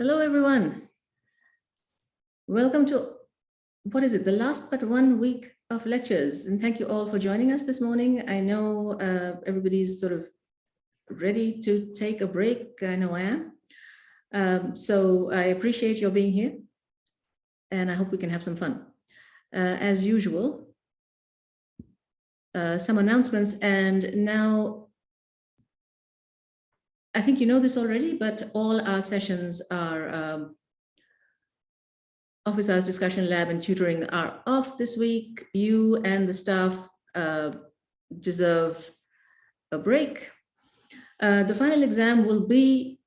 Hello, everyone. Welcome to, what is it, the last but 1 week of lectures. And thank you all for joining us this morning. I know everybody's sort of ready to take a break. I know I am. So I appreciate your being here. And I hope we can have some fun. As usual, some announcements. And now, I think you know this already, but all our sessions are Office Hours Discussion Lab and tutoring are off this week. You and the staff deserve a break. The final exam will be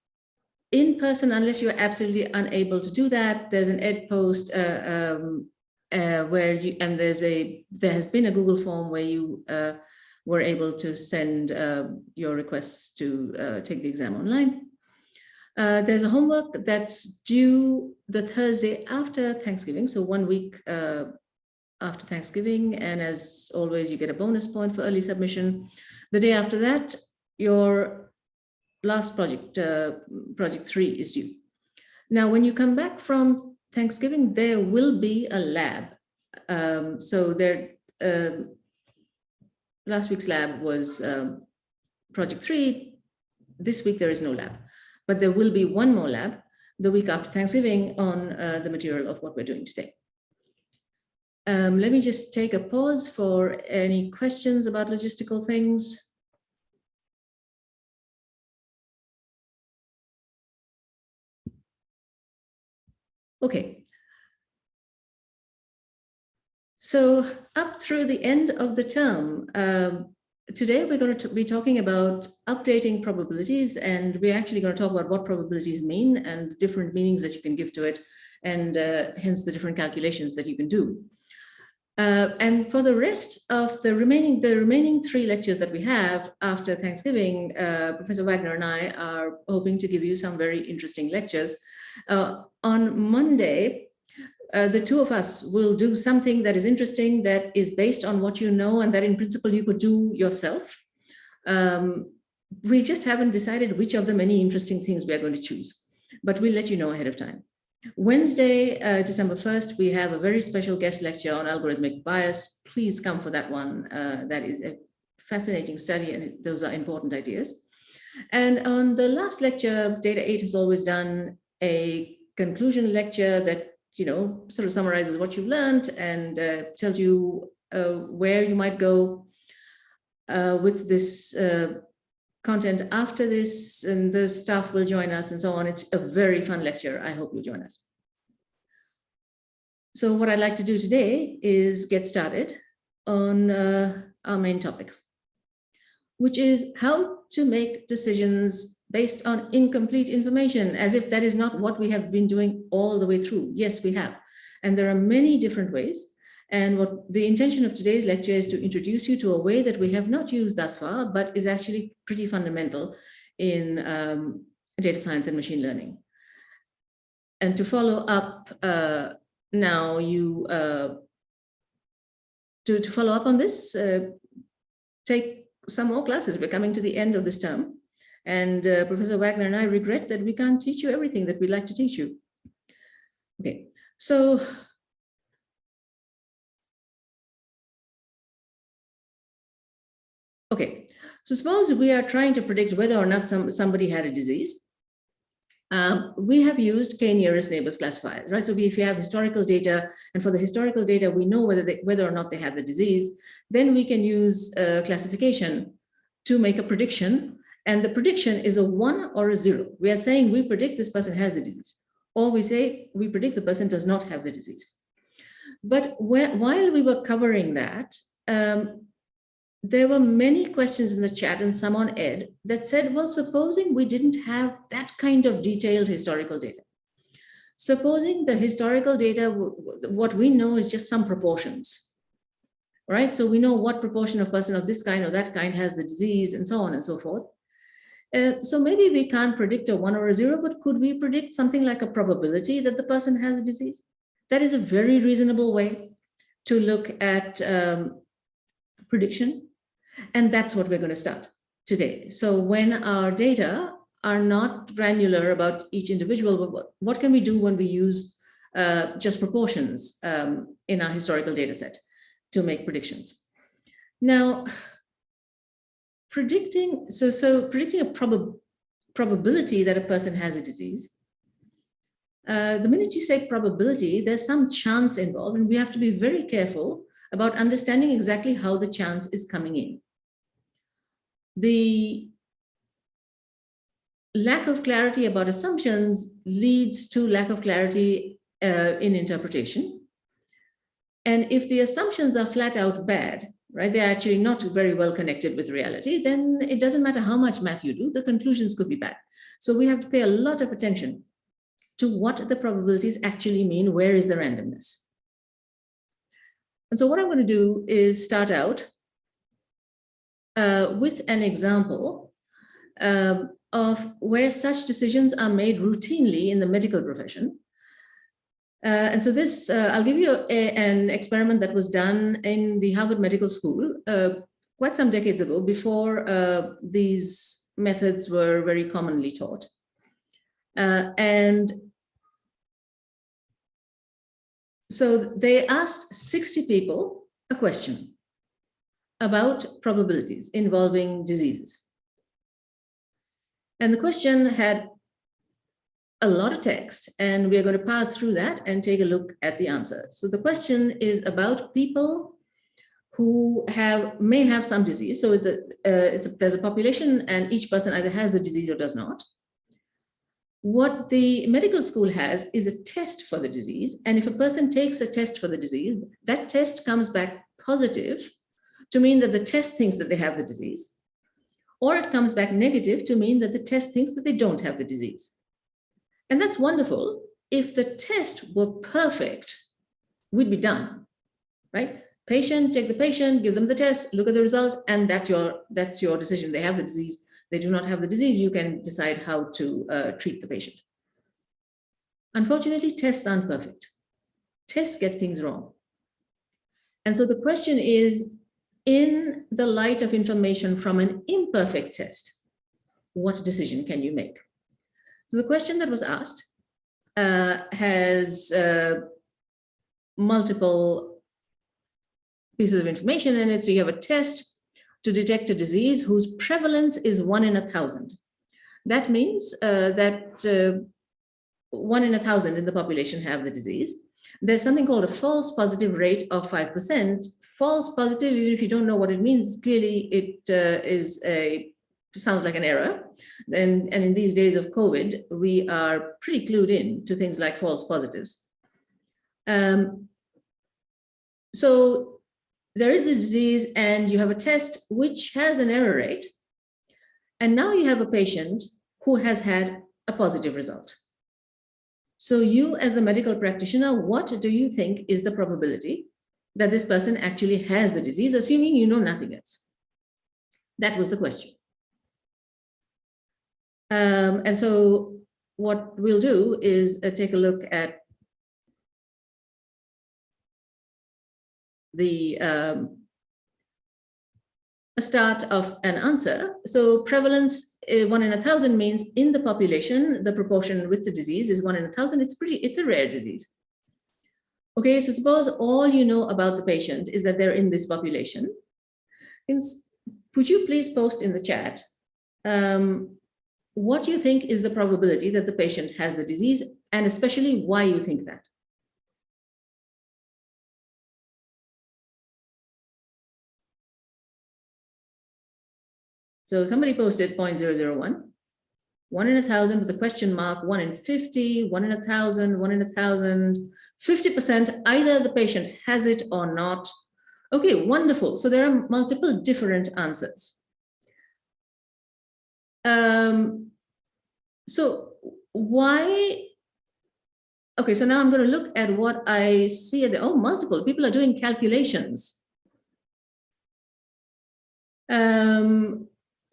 in person unless you're absolutely unable to do that. There's an ed post where you, and there has been a Google form where you were able to send your requests to take the exam online. There's a homework that's due the Thursday after Thanksgiving, so 1 week after Thanksgiving, and as always, you get a bonus point for early submission. The day after that, your last project, project 3, is due. Now, when you come back from Thanksgiving, there will be a lab. So there, last week's lab was project 3. This week, there is no lab. But there will be one more lab the week after Thanksgiving on the material of what we're doing today. Let me just take a pause for any questions about logistical things. Okay. So up through the end of the term, today, we're going to be talking about updating probabilities, and we're actually going to talk about what probabilities mean and different meanings that you can give to it, and hence the different calculations that you can do. And for the rest of the remaining 3 lectures that we have after Thanksgiving, Professor Wagner and I are hoping to give you some very interesting lectures. On Monday, the 2 of us will do something that is interesting, that is based on what you know, and that in principle you could do yourself. We just haven't decided which of the many interesting things we are going to choose, but we'll let you know ahead of time. Wednesday, December 1st, we have a very special guest lecture on algorithmic bias. Please come for that one. That is a fascinating study, and those are important ideas. And on the last lecture, Data 8 has always done a conclusion lecture that sort of summarizes what you've learned and tells you where you might go with this content after this, and the staff will join us and so on. It's a very fun lecture. I hope you'll join us. So what I'd like to do today is get started on our main topic, which is how to make decisions based on incomplete information, as if that is not what we have been doing all the way through. Yes, we have. And there are many different ways. And what the intention of today's lecture is to introduce you to a way that we have not used thus far, but is actually pretty fundamental in data science and machine learning. And to follow up now, to follow up on this, take some more classes. We're coming to the end of this term. And Professor Wagner and I regret that we can't teach you everything that we'd like to teach you. Okay, so suppose we are trying to predict whether or not somebody had a disease. We have used k-nearest neighbors classifiers, right? So if you have historical data, and for the historical data, we know whether or not they had the disease, then we can use classification to make a prediction. And the prediction is a 1 or a 0. We are saying we predict this person has the disease, or we say we predict the person does not have the disease. But while we were covering that, there were many questions in the chat and some on Ed that said, well, supposing we didn't have that kind of detailed historical data. Supposing the historical data, what we know is just some proportions, right? So we know what proportion of person of this kind or that kind has the disease and so on and so forth. So maybe we can't predict a 1 or a 0, but could we predict something like a probability that the person has a disease? That is a very reasonable way to look at prediction. And that's what we're going to start today. So when our data are not granular about each individual, but what can we do when we use just proportions in our historical data set to make predictions? Now, predicting a probability that a person has a disease, the minute you say probability, there's some chance involved, and we have to be very careful about understanding exactly how the chance is coming in. The lack of clarity about assumptions leads to lack of clarity in interpretation. And if the assumptions are flat out bad, right, they're actually not very well connected with reality, then it doesn't matter how much math you do, the conclusions could be bad. So we have to pay a lot of attention to what the probabilities actually mean. Where is the randomness? And so what I'm going to do is start out with an example of where such decisions are made routinely in the medical profession. And so this, I'll give you an experiment that was done in the Harvard Medical School quite some decades ago, before these methods were very commonly taught. And so they asked 60 people a question about probabilities involving diseases. And the question had a lot of text, and we're going to pass through that and take a look at the answer. So the question is about people who may have some disease. So there's a population, and each person either has the disease or does not. What the medical school has is a test for the disease. And if a person takes a test for the disease, that test comes back positive to mean that the test thinks that they have the disease, or it comes back negative to mean that the test thinks that they don't have the disease. And that's wonderful. If the test were perfect, we'd be done, right? Patient, take the patient, give them the test, look at the result, and that's your decision. They have the disease, they do not have the disease, you can decide how to treat the patient. Unfortunately, tests aren't perfect. Tests get things wrong. And so the question is, in the light of information from an imperfect test, what decision can you make? So the question that was asked has multiple pieces of information in it. So you have a test to detect a disease whose prevalence is 1 in 1,000. That means that 1 in 1,000 in the population have the disease. There's something called a false positive rate of 5%. False positive, even if you don't know what it means, clearly it sounds like an error. And in these days of COVID, we are pretty clued in to things like false positives. So there is this disease, and you have a test which has an error rate. And now you have a patient who has had a positive result. So you, as the medical practitioner, what do you think is the probability that this person actually has the disease, assuming you know nothing else? That was the question. And so what we'll do is take a look at the start of an answer. So prevalence 1 in 1,000 means in the population, the proportion with the disease is 1 in 1,000. It's a rare disease. Okay, so suppose all you know about the patient is that they're in this population. Would you please post in the chat what you think is the probability that the patient has the disease, and especially why you think that? So somebody posted 0.001, 1 in 1,000 with a question mark, 1 in 50, 1 in 1,000, 1 in 1,000, 50%, either the patient has it or not. Okay, wonderful. So there are multiple different answers. So why? Okay, so now I'm going to look at what I see at multiple people are doing calculations.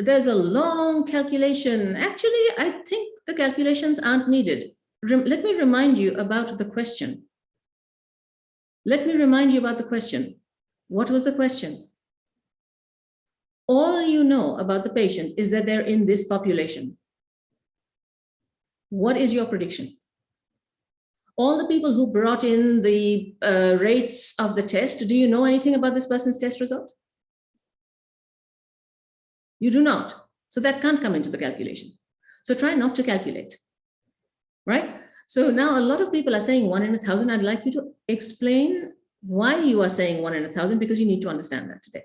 There's a long calculation. Actually, I think the calculations aren't needed. Let me remind you about the question. Let me remind you about the question. What was the question? All you know about the patient is that they're in this population. What is your prediction? All the people who brought in the rates of the test, do you know anything about this person's test result? You do not. So that can't come into the calculation. So try not to calculate, right? So now a lot of people are saying 1 in 1,000. I'd like you to explain why you are saying 1 in 1,000, because you need to understand that today.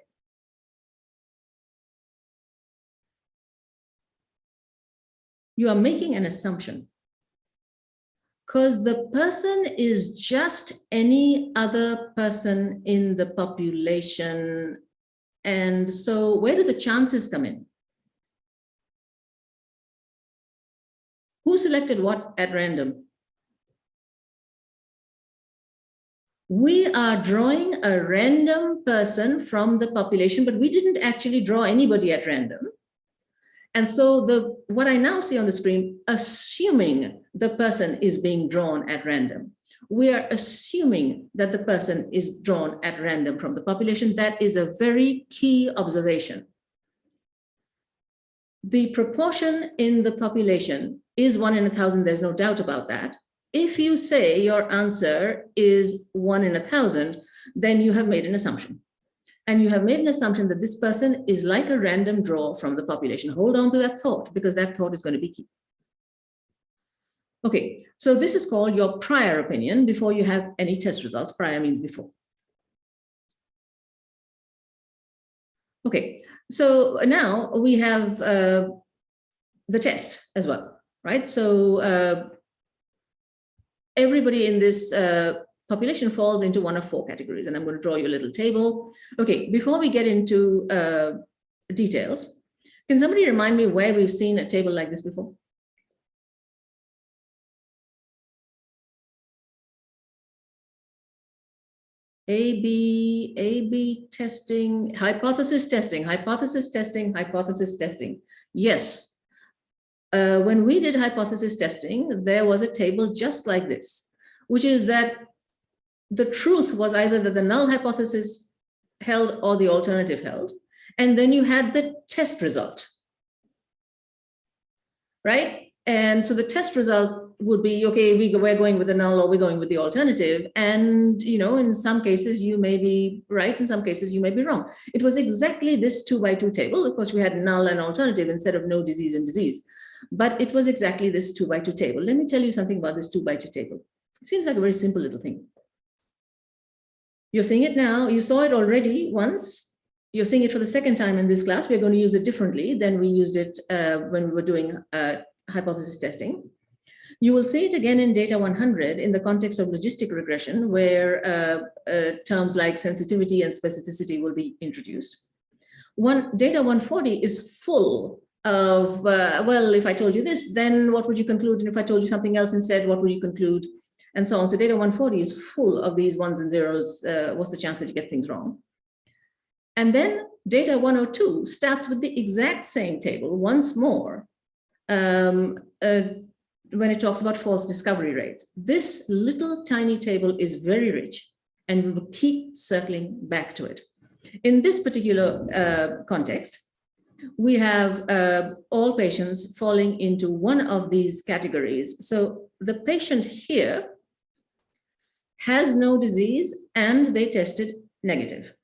You are making an assumption, because the person is just any other person in the population. And so where do the chances come in? Who selected what at random? We are drawing a random person from the population, but we didn't actually draw anybody at random. And so what I now see on the screen, assuming the person is being drawn at random, we are assuming that the person is drawn at random from the population. That is a very key observation. The proportion in the population is 1 in 1,000. There's no doubt about that. If you say your answer is 1 in 1,000, then you have made an assumption. And you have made an assumption that this person is like a random draw from the population. Hold on to that thought, because that thought is going to be key. Okay, so this is called your prior opinion before you have any test results. Prior means before. Okay, so now we have the test as well, right? So everybody in this population falls into one of 4 categories, and I'm going to draw you a little table. Okay, before we get into details, can somebody remind me where we've seen a table like this before? A/B testing, hypothesis testing, hypothesis testing, hypothesis testing. Yes. When we did hypothesis testing, there was a table just like this, which is that the truth was either that the null hypothesis held or the alternative held. And then you had the test result, right? And so the test result would be, okay, we're going with the null or we're going with the alternative. And, you know, in some cases you may be right, in some cases you may be wrong. It was exactly this 2x2 table. Of course, we had null and alternative instead of no disease and disease. But it was exactly this 2x2 table. Let me tell you something about this 2x2 table. It seems like a very simple little thing. You're seeing it now. You saw it already once. You're seeing it for the second time in this class. We're going to use it differently than we used it when we were doing hypothesis testing. You will see it again in data 100 in the context of logistic regression, where terms like sensitivity and specificity will be introduced. Data 140 is full of, well, if I told you this, then what would you conclude? And if I told you something else instead, what would you conclude? And so on. So data 140 is full of these ones and zeros. What's the chance that you get things wrong? And then data 102 starts with the exact same table once more when it talks about false discovery rates. This little tiny table is very rich, and we will keep circling back to it. In this particular context, we have all patients falling into one of these categories. So the patient here has no disease and they tested negative.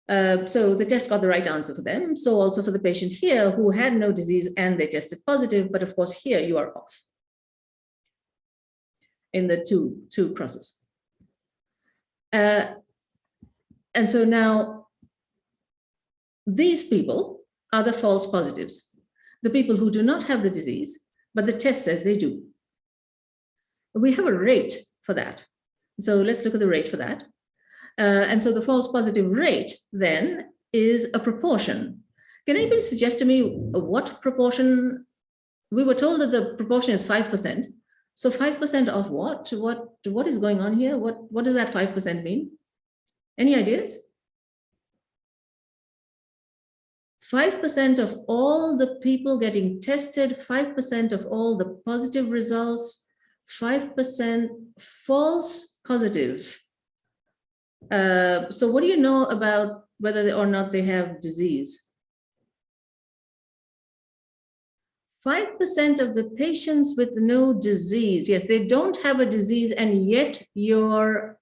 So the test got the right answer for them. So also for the patient here who had no disease and they tested positive, but of course here you are off in the two crosses. And so now these people are the false positives, the people who do not have the disease, but the test says they do. We have a rate for that. So let's look at the rate for that. And so the false positive rate then is a proportion. Can anybody suggest to me what proportion? We were told that the proportion is 5%. So 5% of what? What is going on here? What does that 5% mean? Any ideas? 5% of all the people getting tested, 5% of all the positive results, 5% false positive. So what do you know about whether or not they have disease? 5% of the patients with no disease, yes, they don't have a disease, and yet your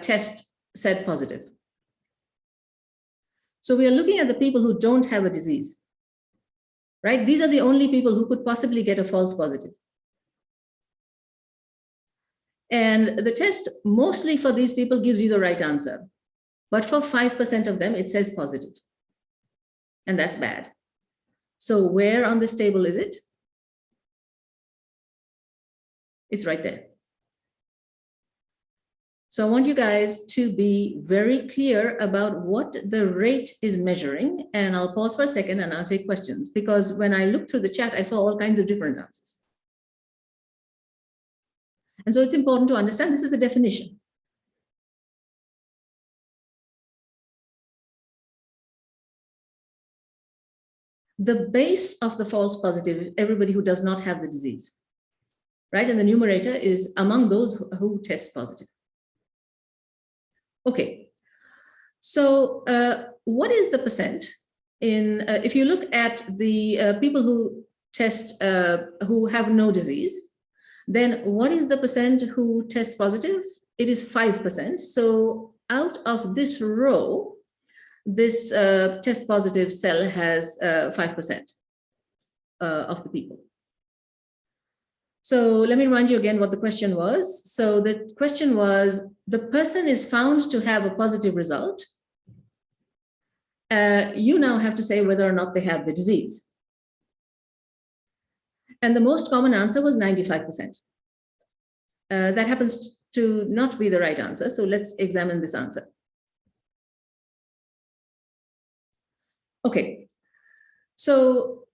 test said positive. So we are looking at the people who don't have a disease, right? These are the only people who could possibly get a false positive. And the test mostly for these people gives you the right answer. But for 5% of them, it says positive. And that's bad. So where on this table is it? It's right there. So I want you guys to be very clear about what the rate is measuring. And I'll pause for a second and I'll take questions, because when I looked through the chat, I saw all kinds of different answers. And so it's important to understand this is a definition. The base of the false positive, everybody who does not have the disease, right? And the numerator is among those who test positive. Okay, so what is the percent in, if you look at the people who test, who have no disease, then what is the percent who test positive? It is 5%. So out of this row, this test positive cell has 5% of the people. So let me remind you again what the question was. So the question was, the person is found to have a positive result. You now have to say whether or not they have the disease. And the most common answer was 95%. That happens to not be the right answer. So let's examine this answer. Okay, so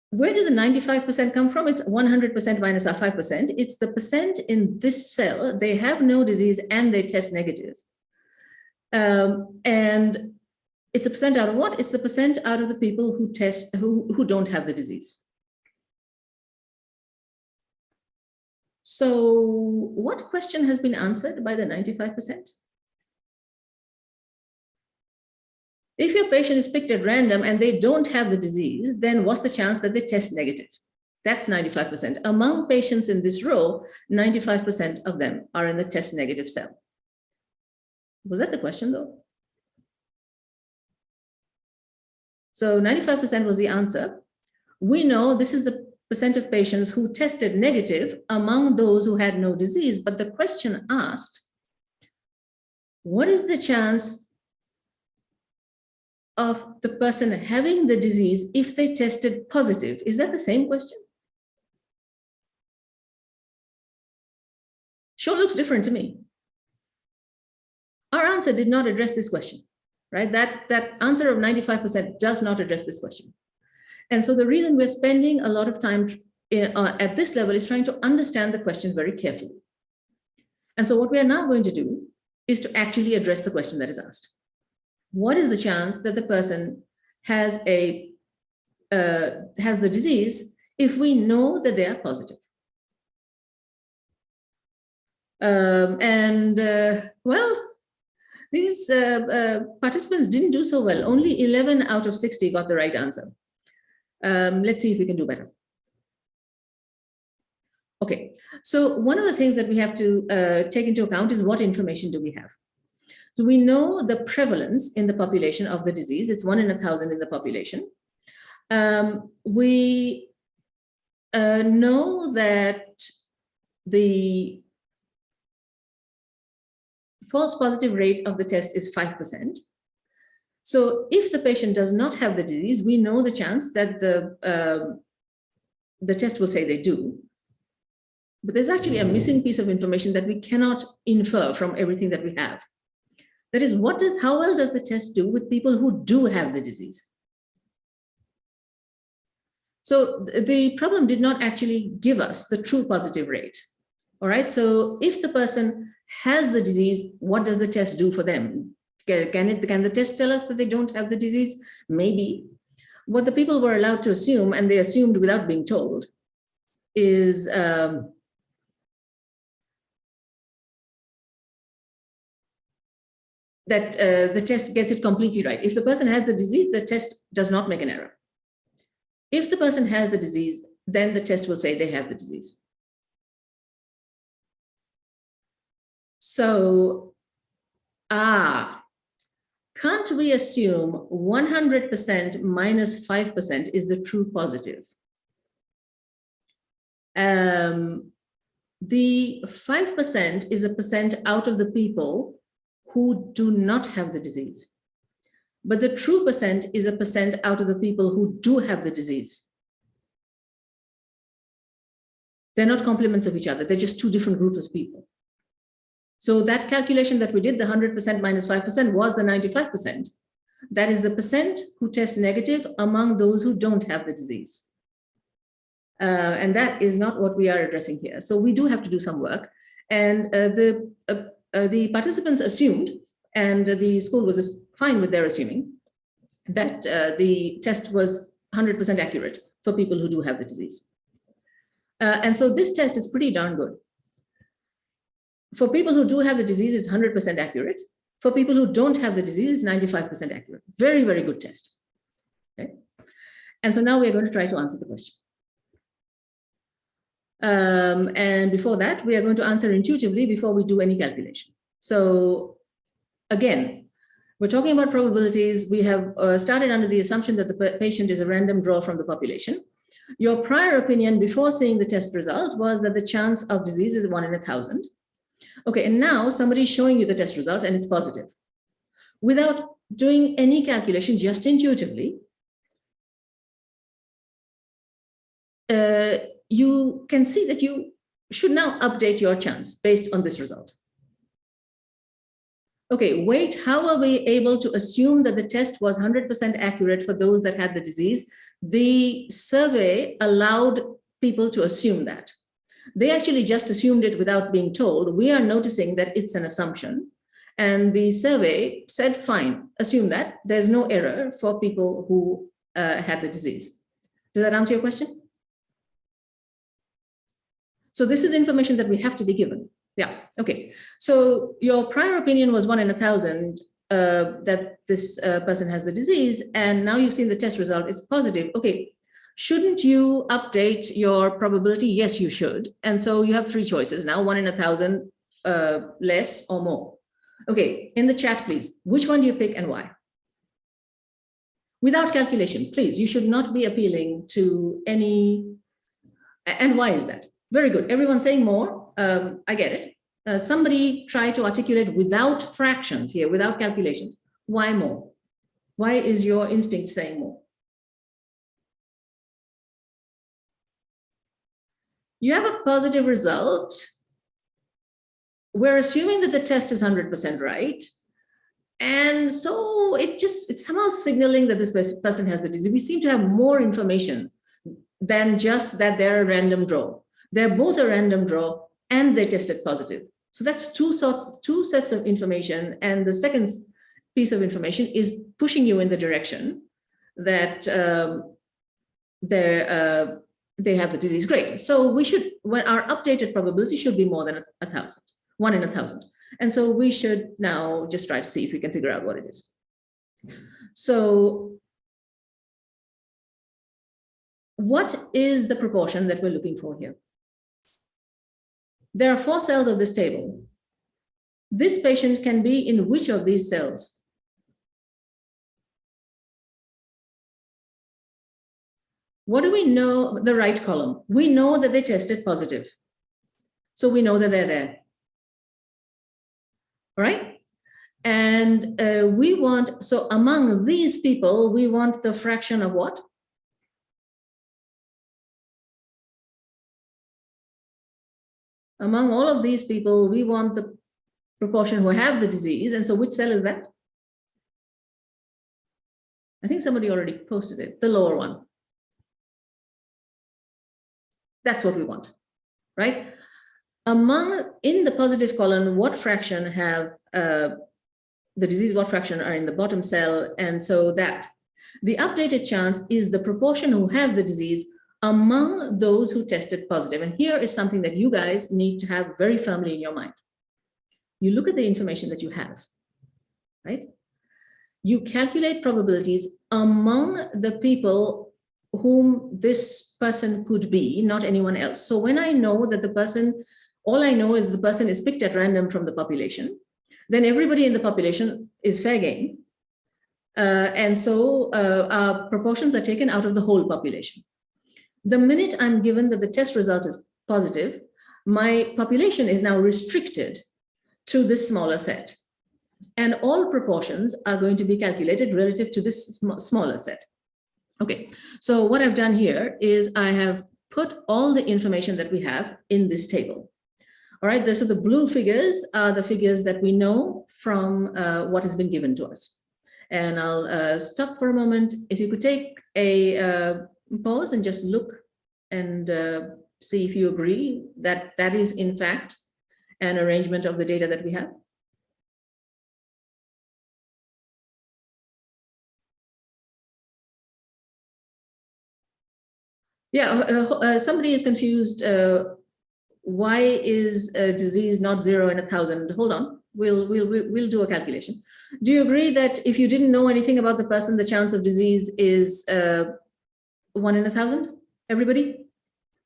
where did the 95% come from? It's 100% minus our 5%. It's the percent in this cell. They have no disease and they test negative. And it's a percent out of what? It's the percent out of the people who test, who don't have the disease. So what question has been answered by the 95%? If your patient is picked at random and they don't have the disease, then what's the chance that they test negative? That's 95%. Among patients in this row, 95% of them are in the test negative cell. Was that the question though? So 95% was the answer. We know this is the percent of patients who tested negative among those who had no disease, but the question asked, what is the chance of the person having the disease if they tested positive? Is that the same question? Sure looks different to me. Our answer did not address this question, right? That answer of 95% does not address this question. And so the reason we're spending a lot of time at this level is trying to understand the question very carefully. And so what we are now going to do is to actually address the question that is asked. What is the chance that the person has the disease if we know that they are positive? Well, these participants didn't do so well. Only 11 out of 60 got the right answer. Let's see if we can do better. Okay, so one of the things that we have to take into account is what information do we have? So we know the prevalence in the population of the disease. It's 1 in 1,000 in the population. We know that the false positive rate of the test is 5%. So if the patient does not have the disease, we know the chance that the test will say they do. But there's actually a missing piece of information that we cannot infer from everything that we have. That is, how well does the test do with people who do have the disease? So the problem did not actually give us the true positive rate. All right, so if the person has the disease, what does the test do for them? Can the test tell us that they don't have the disease? Maybe. What the people were allowed to assume, and they assumed without being told, is the test gets it completely right. If the person has the disease, the test does not make an error. If the person has the disease, then the test will say they have the disease. So, can't we assume 100% minus 5% is the true positive? The 5% is a percent out of the people who do not have the disease. But the true percent is a percent out of the people who do have the disease. They're not complements of each other. They're just two different groups of people. So that calculation that we did, the 100% minus 5% was the 95%. That is the percent who test negative among those who don't have the disease. And that is not what we are addressing here. So we do have to do some work. And the participants assumed, and the school was fine with their assuming, that the test was 100% accurate for people who do have the disease. And so this test is pretty darn good. For people who do have the disease, it's 100% accurate. For people who don't have the disease, it's 95% accurate. Very, very good test. Okay? And so now we're going to try to answer the question. And before that, we are going to answer intuitively before we do any calculation. So again, we're talking about probabilities. We have started under the assumption that the patient is a random draw from the population. Your prior opinion before seeing the test result was that the chance of disease is 1 in 1,000. Okay, and now somebody's showing you the test result and it's positive. Without doing any calculation, just intuitively, you can see that you should now update your chance based on this result. Okay, wait, how are we able to assume that the test was 100% accurate for those that had the disease? The survey allowed people to assume that. They actually just assumed it without being told. We are noticing that it's an assumption. And the survey said, fine, assume that. There's no error for people who had the disease. Does that answer your question? So this is information that we have to be given. Yeah, okay. So your prior opinion was 1 in 1,000 that this person has the disease, and now you've seen the test result, it's positive. Okay, shouldn't you update your probability? Yes, you should. And so you have 3 choices now, 1 in 1,000, less or more. Okay, in the chat, please, which one do you pick and why? Without calculation, please, you should not be appealing to any, and why is that? Very good, everyone's saying more. I get it. Somebody try to articulate without fractions here, without calculations. Why more? Why is your instinct saying more? You have a positive result. We're assuming that the test is 100% right. And so it's somehow signaling that this person has the disease. We seem to have more information than just that they're a random draw. They're both a random draw and they tested positive. So that's two sets of information. And the second piece of information is pushing you in the direction that they have the disease. Great. So we should, when our updated probability should be more than 1,000, 1 in 1,000. And so we should now just try to see if we can figure out what it is. So what is the proportion that we're looking for here? There are 4 cells of this table. This patient can be in which of these cells? What do we know? The right column. We know that they tested positive. So we know that they're there. All right? And we want, so among these people, we want the fraction of what? Among all of these people, we want the proportion who have the disease. And so which cell is that? I think somebody already posted it, the lower one. That's what we want, right? In the positive column, what fraction have the disease, what fraction are in the bottom cell? And so that the updated chance is the proportion who have the disease among those who tested positive. And here is something that you guys need to have very firmly in your mind. You look at the information that you have. right? You calculate probabilities among the people whom this person could be, not anyone else. So when I know that the person, all I know is the person is picked at random from the population, then everybody in the population is fair game. And so our proportions are taken out of the whole population. The minute I'm given that the test result is positive, my population is now restricted to this smaller set. And all proportions are going to be calculated relative to this smaller set. Okay, so what I've done here is I have put all the information that we have in this table. All right, so the blue figures are the figures that we know from what has been given to us. And I'll stop for a moment. If you could take a pause and just look and see if you agree that that is in fact an arrangement of the data that we have. Yeah, somebody is confused. Why is a disease not 0 in 1,000? Hold on, we'll do a calculation. Do you agree that if you didn't know anything about the person, the chance of disease is 1 in 1,000? Everybody?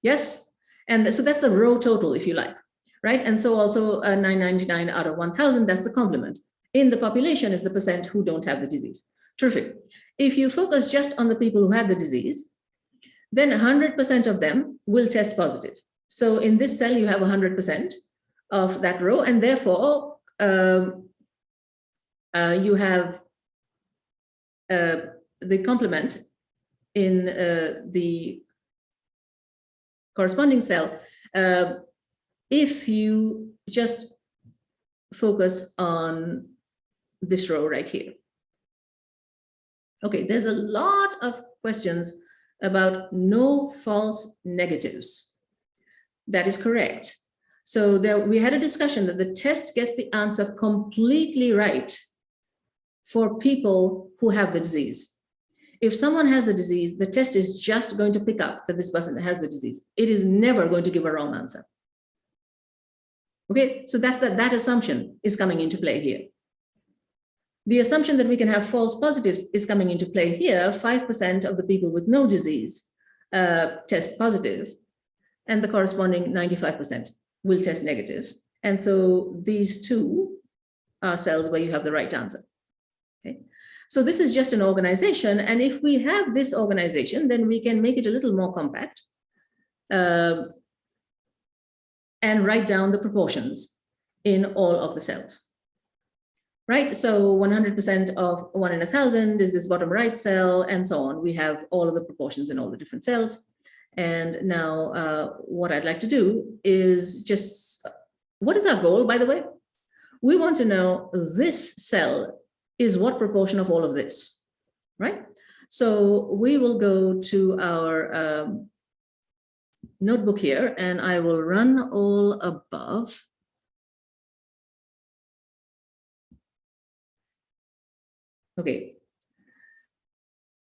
Yes? And so that's the row total, if you like, right? And so also 999 out of 1,000, that's the complement. In the population is the percent who don't have the disease. Terrific. If you focus just on the people who had the disease, then 100% of them will test positive. So in this cell, you have 100% of that row, and therefore you have the complement in the corresponding cell. If you just focus on this row right here. Okay, there's a lot of questions about no false negatives. That is correct. So we had a discussion that the test gets the answer completely right for people who have the disease. If someone has the disease, the test is just going to pick up that this person has the disease. It is never going to give a wrong answer. Okay, so that's that assumption is coming into play here. The assumption that we can have false positives is coming into play here. 5% of the people with no disease test positive, and the corresponding 95% will test negative. And so these two are cells where you have the right answer. Okay, so this is just an organization, and if we have this organization, then we can make it a little more compact and write down the proportions in all of the cells. Right, so 100% of 1 in 1,000 is this bottom right cell, and so on. We have all of the proportions in all the different cells. And now what I'd like to do is just, what is our goal, by the way? We want to know this cell is what proportion of all of this, right? So we will go to our notebook here, and I will run all above. Okay,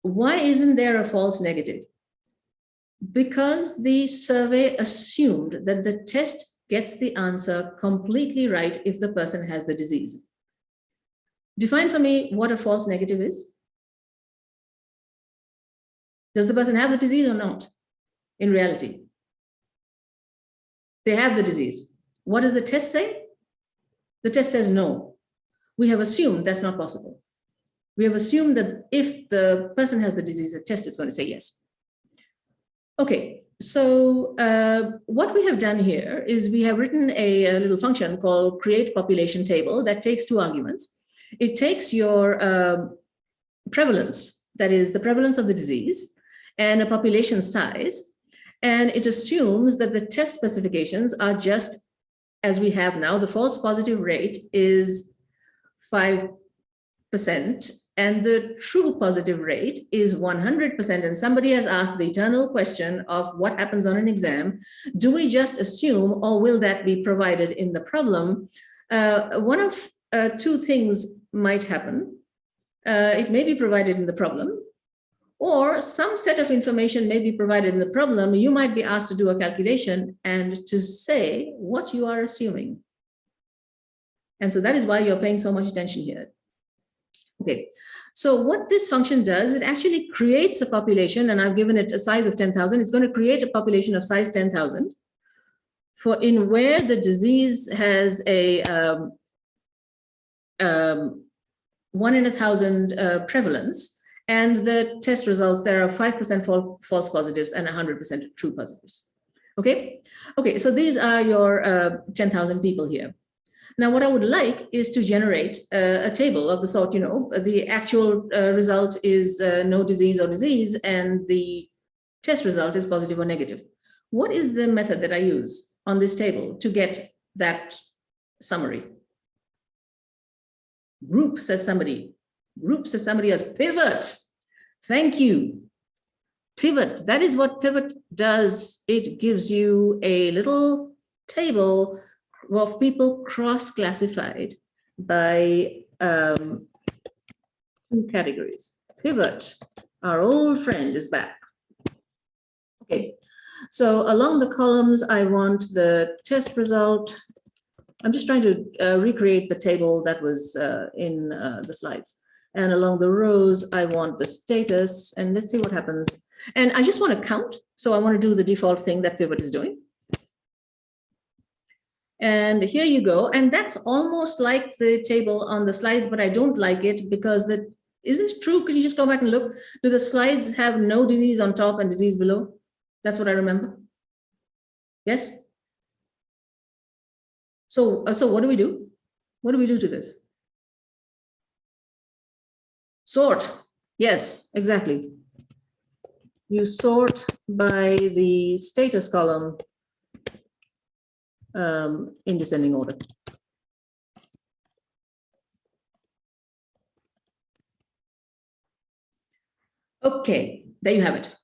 why isn't there a false negative? Because the survey assumed that the test gets the answer completely right if the person has the disease. Define for me what a false negative is. Does the person have the disease or not? In reality, they have the disease. What does the test say? The test says no. We have assumed that's not possible. We have assumed that if the person has the disease, the test is going to say yes. Okay, so what we have done here is we have written a little function called create population table that takes two arguments. It takes your prevalence, that is the prevalence of the disease, and a population size, and it assumes that the test specifications are just as we have now. The false positive rate is 5%, and the true positive rate is 100%. And somebody has asked the eternal question of what happens on an exam. Do we just assume, or will that be provided in the problem? One of two things might happen. It may be provided in the problem, or some set of information may be provided in the problem. You might be asked to do a calculation and to say what you are assuming. And so that is why you're paying so much attention here. Okay, so what this function does, it actually creates a population, and I've given it a size of 10,000. It's going to create a population of size 10,000 for in where the disease has a 1 in 1,000 prevalence, and the test results, there are 5% false positives and 100% true positives. Okay, so these are your 10,000 people here. Now, what I would like is to generate a table of the sort, the actual result is no disease or disease, and the test result is positive or negative. What is the method that I use on this table to get that summary? Group, says somebody. Group, says somebody else. Pivot. Thank you. Pivot. That is what pivot does. It gives you a little table of people cross-classified by 2 categories. Pivot, our old friend, is back. Okay, so along the columns, I want the test result. I'm just trying to recreate the table that was in the slides. And along the rows, I want the status, and let's see what happens. And I just want to count, so I want to do the default thing that pivot is doing. And here you go. And that's almost like the table on the slides, but I don't like it because isn't it true? Could you just go back and look? Do the slides have no disease on top and disease below? That's what I remember. Yes? So what do we do? What do we do to this? Sort. Yes, exactly. You sort by the status column in descending order. Okay, there you have it.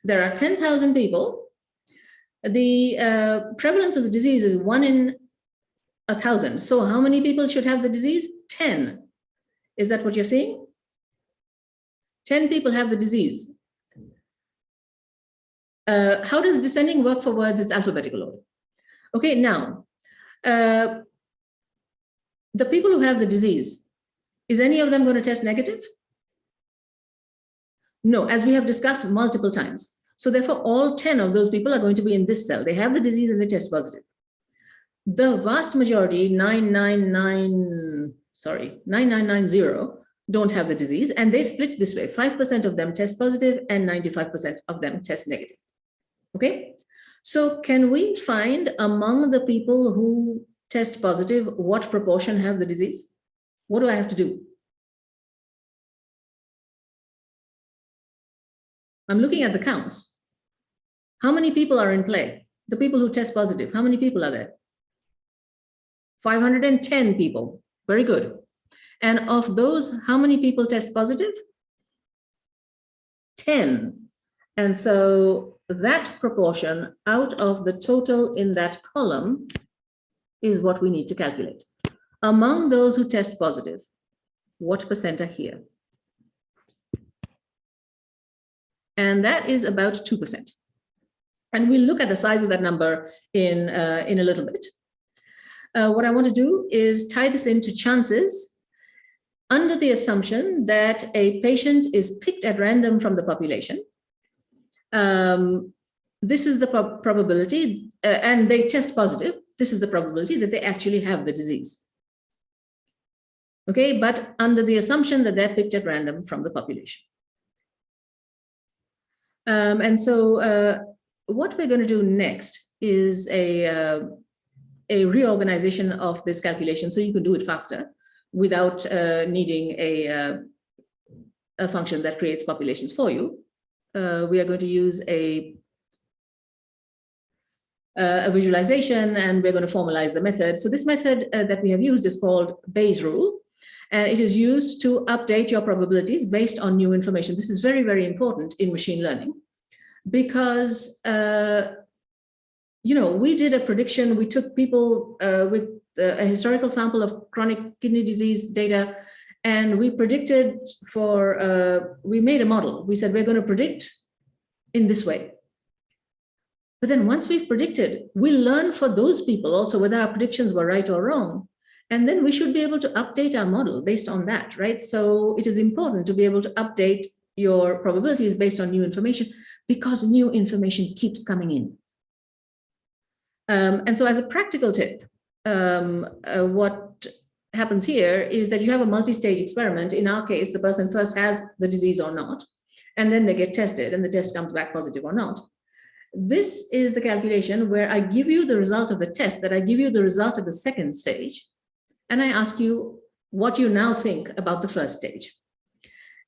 There are 10,000 people. The prevalence of the disease is 1 in 1,000. So how many people should have the disease? 10. Is that what you're seeing? 10 people have the disease. How does descending work for words? It's alphabetical order. Okay, now, the people who have the disease, is any of them going to test negative? No, as we have discussed multiple times. So therefore, all 10 of those people are going to be in this cell. They have the disease and they test positive. The vast majority, 9990, don't have the disease, and they split this way. 5% of them test positive and 95% of them test negative. Okay? So can we find among the people who test positive what proportion have the disease? What do I have to do? I'm looking at the counts. How many people are in play? The people who test positive, how many people are there? 510 people. Very good. And of those, how many people test positive? 10. And so that proportion out of the total in that column is what we need to calculate. Among those who test positive, what percent are here? And that is about 2%. And we'll look at the size of that number in a little bit. What I want to do is tie this into chances under the assumption that a patient is picked at random from the population. This is the probability, and they test positive. This is the probability that they actually have the disease. Okay, but under the assumption that they're picked at random from the population. And so what we're going to do next is a reorganization of this calculation so you can do it faster without needing a function that creates populations for you. We are going to use a visualization, and we're going to formalize the method. So this method that we have used is called Bayes rule, and it is used to update your probabilities based on new information. This is very, very important in machine learning because we did a prediction. We took people with a historical sample of chronic kidney disease data, and we predicted we made a model. We said, we're going to predict in this way. But then once we've predicted, we learn for those people also whether our predictions were right or wrong. And then we should be able to update our model based on that, right? So it is important to be able to update your probabilities based on new information, because new information keeps coming in. And so as a practical tip, what happens here is that you have a multi-stage experiment. In our case, the person first has the disease or not, and then they get tested and the test comes back positive or not. This is the calculation where I give you the result of the test, that I give you the result of the second stage, and I ask you what you now think about the first stage.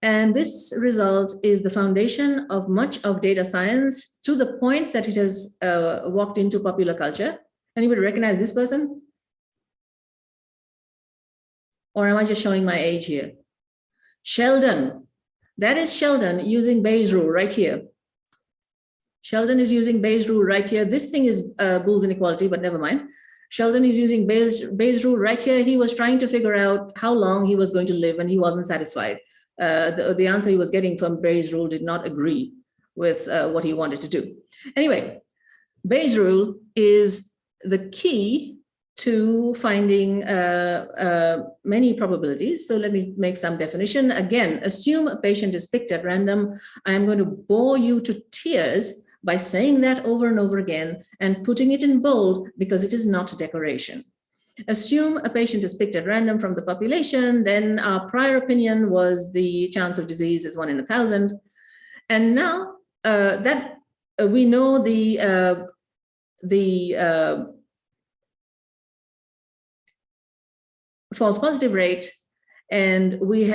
And this result is the foundation of much of data science, to the point that it has walked into popular culture. Anybody recognize this person? Or am I just showing my age here? Sheldon. That is Sheldon using Bayes' rule right here. Sheldon is using Bayes' rule right here. This thing is Boole's inequality, but never mind. Sheldon is using Bayes' rule right here. He was trying to figure out how long he was going to live, and he wasn't satisfied. The answer he was getting from Bayes' rule did not agree with what he wanted to do. Anyway, Bayes' rule is the key to finding many probabilities. So let me make some definition. Again, assume a patient is picked at random. I am going to bore you to tears by saying that over and over again and putting it in bold, because it is not decoration. Assume a patient is picked at random from the population, then our prior opinion was the chance of disease is 1 in 1,000. And now that we know the false positive rate, and we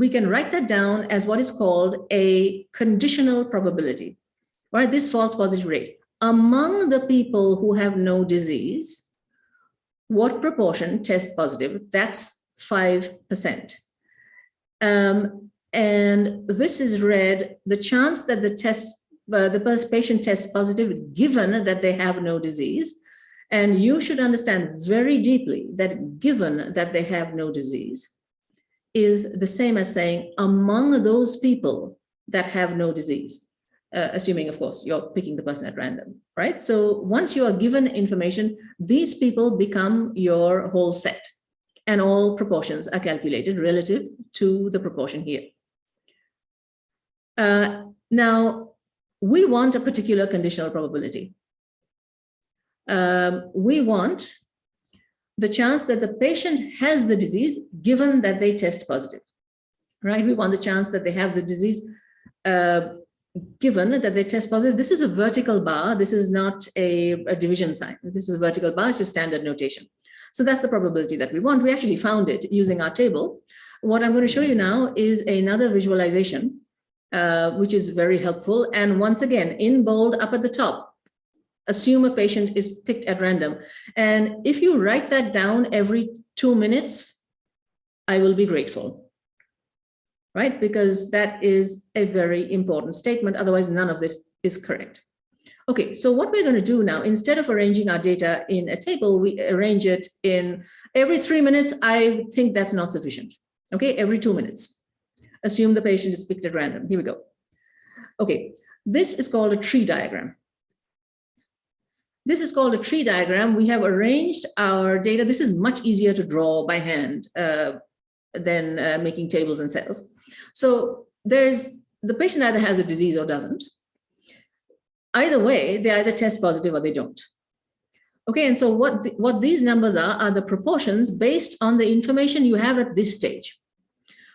can write that down as what is called a conditional probability, right? This false positive rate. Among the people who have no disease, what proportion test positive? That's 5%. And this is read, the chance that the patient tests positive given that they have no disease. And you should understand very deeply that given that they have no disease is the same as saying among those people that have no disease. Assuming, of course, you're picking the person at random, right? So once you are given information, these people become your whole set, and all proportions are calculated relative to the proportion here. Now, we want a particular conditional probability. We want the chance that the patient has the disease given that they test positive, right? We want the chance that they have the disease given that they test positive. This is a vertical bar. This is not a division sign. This is a vertical bar. It's just standard notation. So that's the probability that we want. We actually found it using our table. What I'm going to show you now is another visualization, which is very helpful. And once again, in bold up at the top, assume a patient is picked at random. And if you write that down every 2 minutes, I will be grateful. Right? Because that is a very important statement. Otherwise, none of this is correct. Okay, so what we're going to do now, instead of arranging our data in a table, we arrange it in every 3 minutes. I think that's not sufficient. Okay, every 2 minutes. Assume the patient is picked at random. Here we go. Okay, this is called a tree diagram. This is called a tree diagram. We have arranged our data. This is much easier to draw by hand than making tables and cells. So the patient either has a disease or doesn't. Either way, they either test positive or they don't. Okay, and so what these numbers are the proportions based on the information you have at this stage.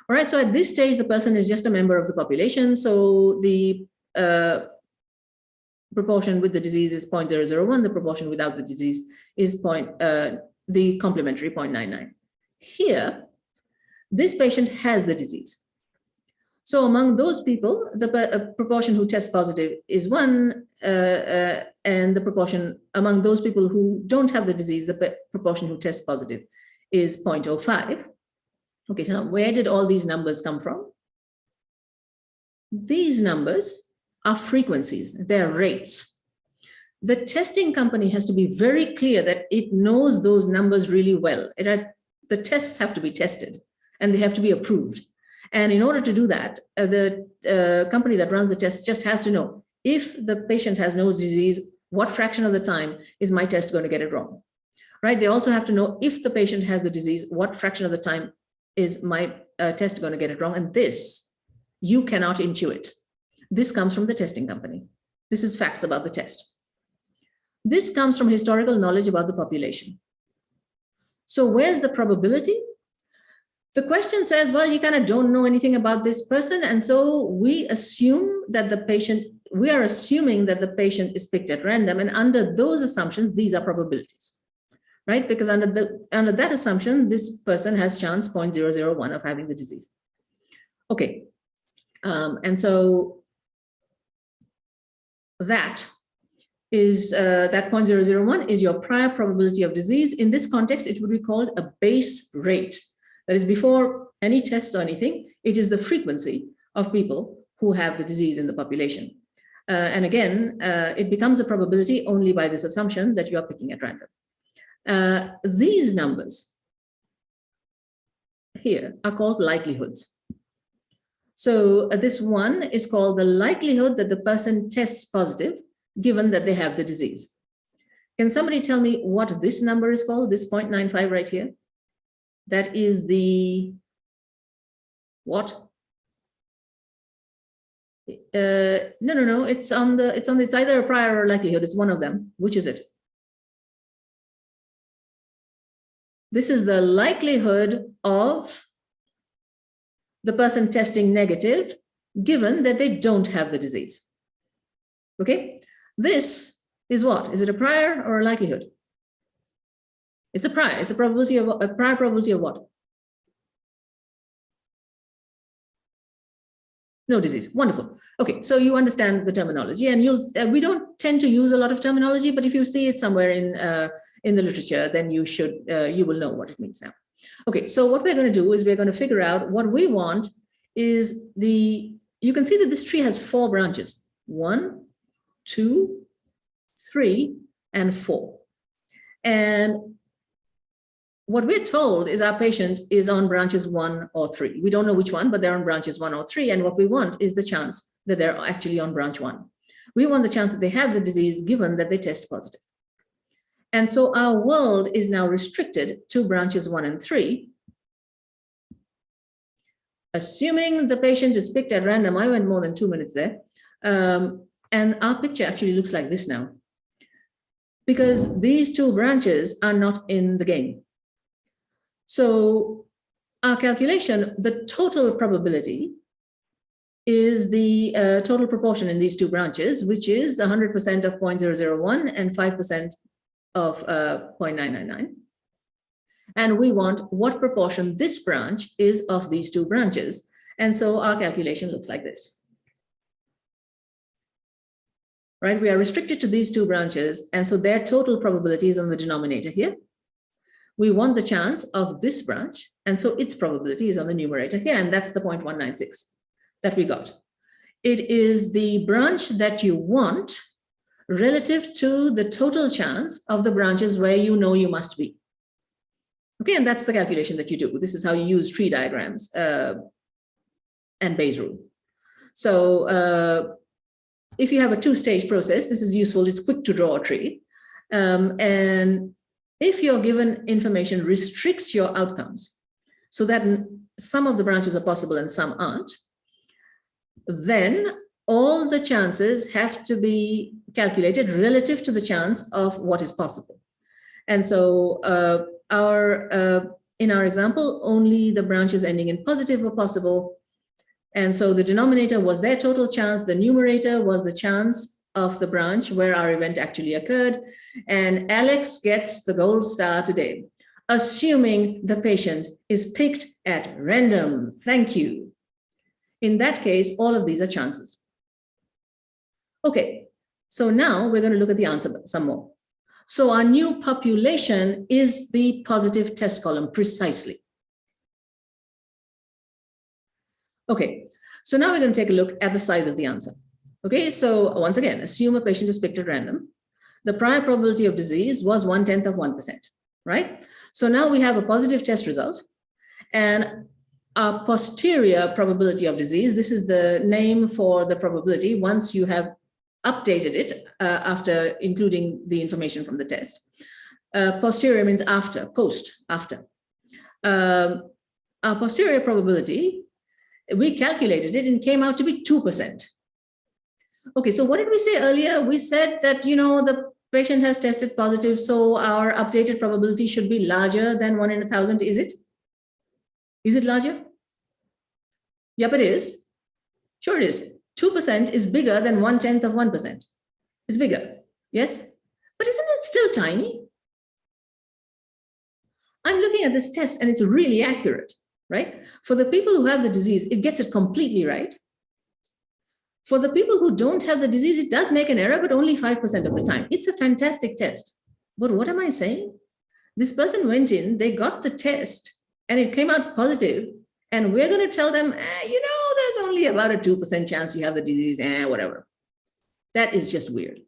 All right, so at this stage, the person is just a member of the population. So the proportion with the disease is 0.001. The proportion without the disease is the complementary 0.99. Here, this patient has the disease. So among those people, the proportion who test positive is 1, and the proportion among those people who don't have the disease, the proportion who test positive is 0.05. Okay, so now where did all these numbers come from? These numbers are frequencies, they're rates. The testing company has to be very clear that it knows those numbers really well. The tests have to be tested and they have to be approved. And in order to do that, the company that runs the test just has to know if the patient has no disease, what fraction of the time is my test going to get it wrong, right? They also have to know if the patient has the disease, what fraction of the time is my test going to get it wrong. And this, you cannot intuit. This comes from the testing company. This is facts about the test. This comes from historical knowledge about the population. So where's the probability? The question says, well, you kind of don't know anything about this person. And so we assume that we are assuming that the patient is picked at random. And under those assumptions, these are probabilities, right? Because under that assumption, this person has chance 0.001 of having the disease. Okay. And so that is that 0.001 is your prior probability of disease. In this context, it would be called a base rate. That is, before any tests or anything, it is the frequency of people who have the disease in the population. And again, it becomes a probability only by this assumption that you are picking at random. These numbers here are called likelihoods. So this one is called the likelihood that the person tests positive, given that they have the disease. Can somebody tell me what this number is called, this 0.95 right here? That is the what? No. It's either a prior or likelihood. It's one of them. Which is it? This is the likelihood of the person testing negative, given that they don't have the disease. Okay. This is what? Is it a prior or a likelihood? It's a prior. It's a probability of a prior probability of what? No disease. Wonderful. Okay, so you understand the terminology, and we don't tend to use a lot of terminology, but if you see it somewhere in the literature, then you will know what it means now. Okay, so what we're going to do is we're going to figure out what we want is you can see that this tree has 4 branches: 1, 2, 3, and 4. And what we're told is our patient is on branches 1 or 3. We don't know which one, but they're on branches 1 or 3. And what we want is the chance that they're actually on branch 1. We want the chance that they have the disease given that they test positive. And so our world is now restricted to branches 1 and 3. Assuming the patient is picked at random, I went more than 2 minutes there. And our picture actually looks like this now, because these 2 branches are not in the game. So our calculation, the total probability is the total proportion in these 2 branches, which is 100% of 0.001 and 5% of 0.999. And we want what proportion this branch is of these 2 branches. And so our calculation looks like this. Right? We are restricted to these 2 branches. And so their total probability is on the denominator here. We want the chance of this branch, and so its probability is on the numerator here, and that's the 0.196 that we got. It is the branch that you want relative to the total chance of the branches where you know you must be. Okay, and that's the calculation that you do. This is how you use tree diagrams and Bayes rule. So if you have a 2-stage process, this is useful. It's quick to draw a tree. And if your given information restricts your outcomes so that some of the branches are possible and some aren't, then all the chances have to be calculated relative to the chance of what is possible. And so in our example, only the branches ending in positive were possible. And so the denominator was their total chance. The numerator was the chance of the branch where our event actually occurred. And Alex gets the gold star today, assuming the patient is picked at random. Thank you. In that case, all of these are chances. Okay, so now we're going to look at the answer some more. So our new population is the positive test column precisely. Okay, so now we're going to take a look at the size of the answer. Okay, so once again, assume a patient is picked at random. The prior probability of disease was 1/10 of 1%, right? So now we have a positive test result, and our posterior probability of disease, this is the name for the probability once you have updated it after including the information from the test. Posterior means after, post, after. Our posterior probability, we calculated it and came out to be 2%. Okay, so what did we say earlier? We said that, the patient has tested positive, so our updated probability should be larger than 1 in 1,000, is it? Is it larger? Yep, it is. Sure it is. 2% is bigger than 1/10 of 1%. It's bigger, yes? But isn't it still tiny? I'm looking at this test and it's really accurate, right? For the people who have the disease, it gets it completely right. For the people who don't have the disease, it does make an error, but only 5% of the time. It's a fantastic test. But what am I saying? This person went in, they got the test, and it came out positive, and we're going to tell them, there's only about a 2% chance you have the disease, whatever. That is just weird.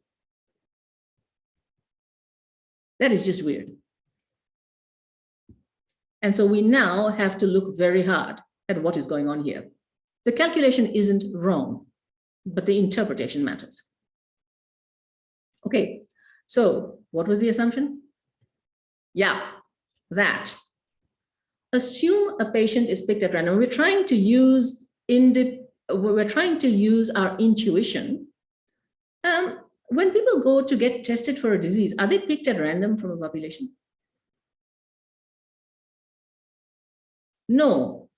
That is just weird. And so we now have to look very hard at what is going on here. The calculation isn't wrong, but the interpretation matters. Okay, so what was the assumption? Yeah, that. Assume a patient is picked at random. We're trying to use our intuition. When people go to get tested for a disease, are they picked at random from a population? No.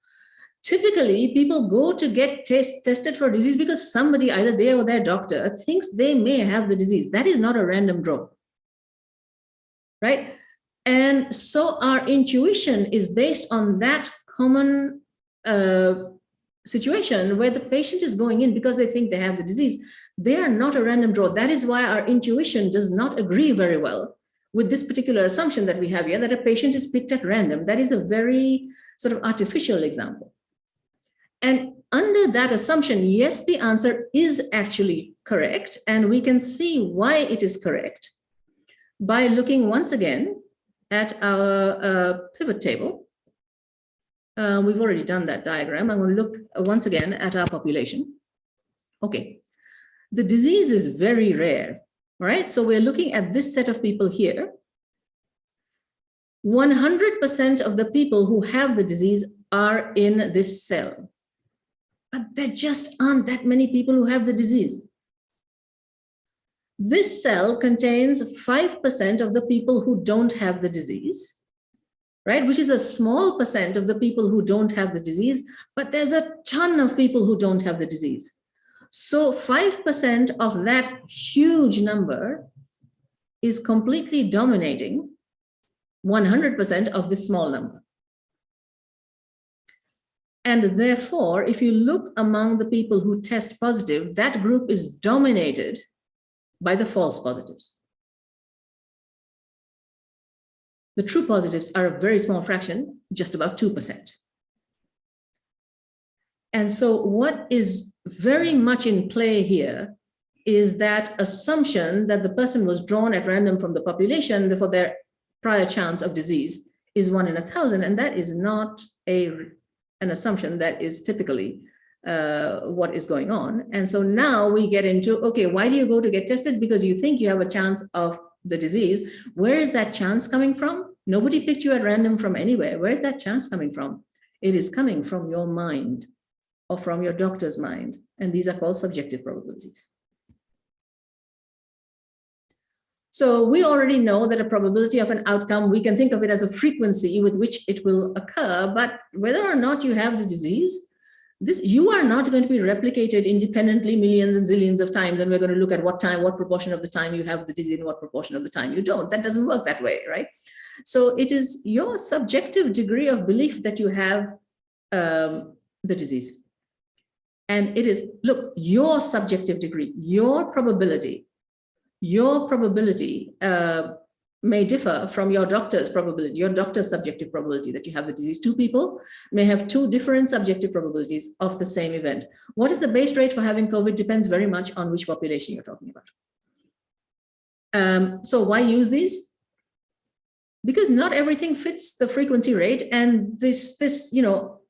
Typically, people go to get tested for a disease because somebody, either they or their doctor, thinks they may have the disease. That is not a random draw, right? And so our intuition is based on that common situation where the patient is going in because they think they have the disease. They are not a random draw. That is why our intuition does not agree very well with this particular assumption that we have here, that a patient is picked at random. That is a very sort of artificial example. And under that assumption, yes, the answer is actually correct. And we can see why it is correct by looking once again at our pivot table. We've already done that diagram. I'm going to look once again at our population. Okay, the disease is very rare, right? So we're looking at this set of people here. 100% of the people who have the disease are in this cell. But there just aren't that many people who have the disease. This cell contains 5% of the people who don't have the disease, right? Which is a small percent of the people who don't have the disease, but there's a ton of people who don't have the disease. So 5% of that huge number is completely dominating 100% of this small number. And therefore, if you look among the people who test positive, that group is dominated by the false positives. The true positives are a very small fraction, just about 2%. And so what is very much in play here is that assumption that the person was drawn at random from the population, therefore their prior chance of disease is 1 in 1,000, and that is not an assumption that is typically what is going on. And so now we get into, okay, why do you go to get tested? Because you think you have a chance of the disease. Where is that chance coming from? Nobody picked you at random from anywhere. Where is that chance coming from? It is coming from your mind or from your doctor's mind. And these are called subjective probabilities. So we already know that a probability of an outcome, we can think of it as a frequency with which it will occur, but whether or not you have the disease, you are not going to be replicated independently millions and zillions of times, and we're going to look at what proportion of the time you have the disease and what proportion of the time you don't. That doesn't work that way, right? So it is your subjective degree of belief that you have the disease. And it is, look, your subjective degree, your probability may differ from your doctor's probability, your doctor's subjective probability that you have the disease. Two people may have two different subjective probabilities of the same event. What is the base rate for having COVID depends very much on which population you're talking about. So why use these? Because not everything fits the frequency rate, and this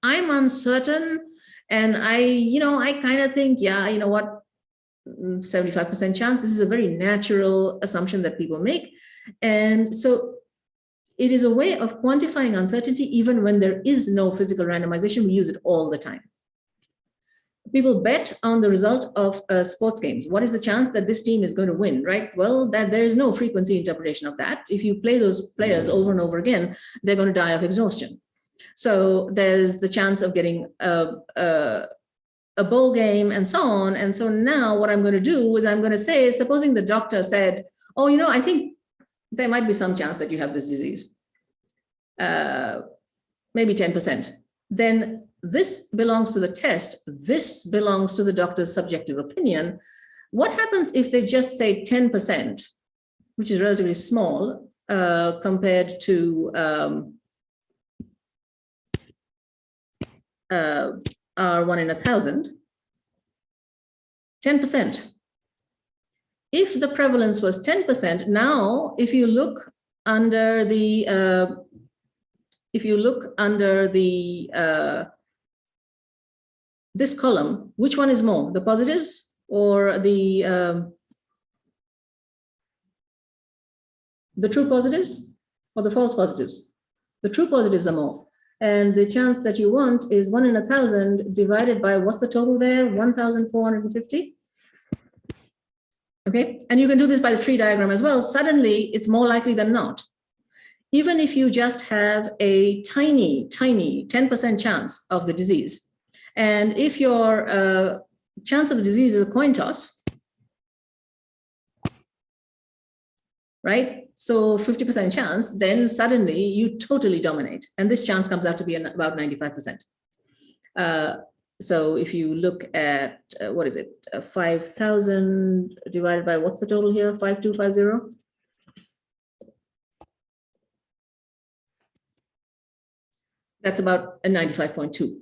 I'm uncertain, and I kind of think, yeah, you know what, 75% chance. This is a very natural assumption that people make. And so it is a way of quantifying uncertainty even when there is no physical randomization. We use it all the time. People bet on the result of sports games. What is the chance that this team is going to win, right? Well, that there is no frequency interpretation of that. If you play those players over and over again, they're going to die of exhaustion. So there's the chance of getting a bowl game and so on. And so now what I'm going to do is I'm going to say, supposing the doctor said, oh, you know, I think there might be some chance that you have this disease, maybe 10%. Then this belongs to the test. This belongs to the doctor's subjective opinion. What happens if they just say 10%, which is relatively small compared to are 1 in 1,000, 10%. If the prevalence was 10%, now if you look under the this column, which one is more, the positives or the true positives or the false positives? The true positives are more. And the chance that you want is 1 in 1,000 divided by, what's the total there? 1,450. Okay, and you can do this by the tree diagram as well. Suddenly, it's more likely than not. Even if you just have a tiny 10% chance of the disease, and if your chance of the disease is a coin toss, right? So 50% chance, then suddenly you totally dominate. And this chance comes out to be about 95%. So if you look at, what is it? 5,000 divided by, what's the total here? 5250? That's about a 95.2.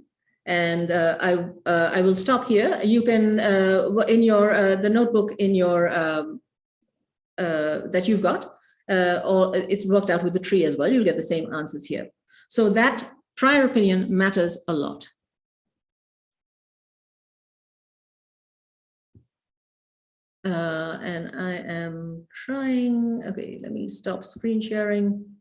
And I will stop here. You can, in your, the notebook in your, that you've got, or it's worked out with the tree as well, you'll get the same answers here. So that prior opinion matters a lot. And I am trying, okay, let me stop screen sharing.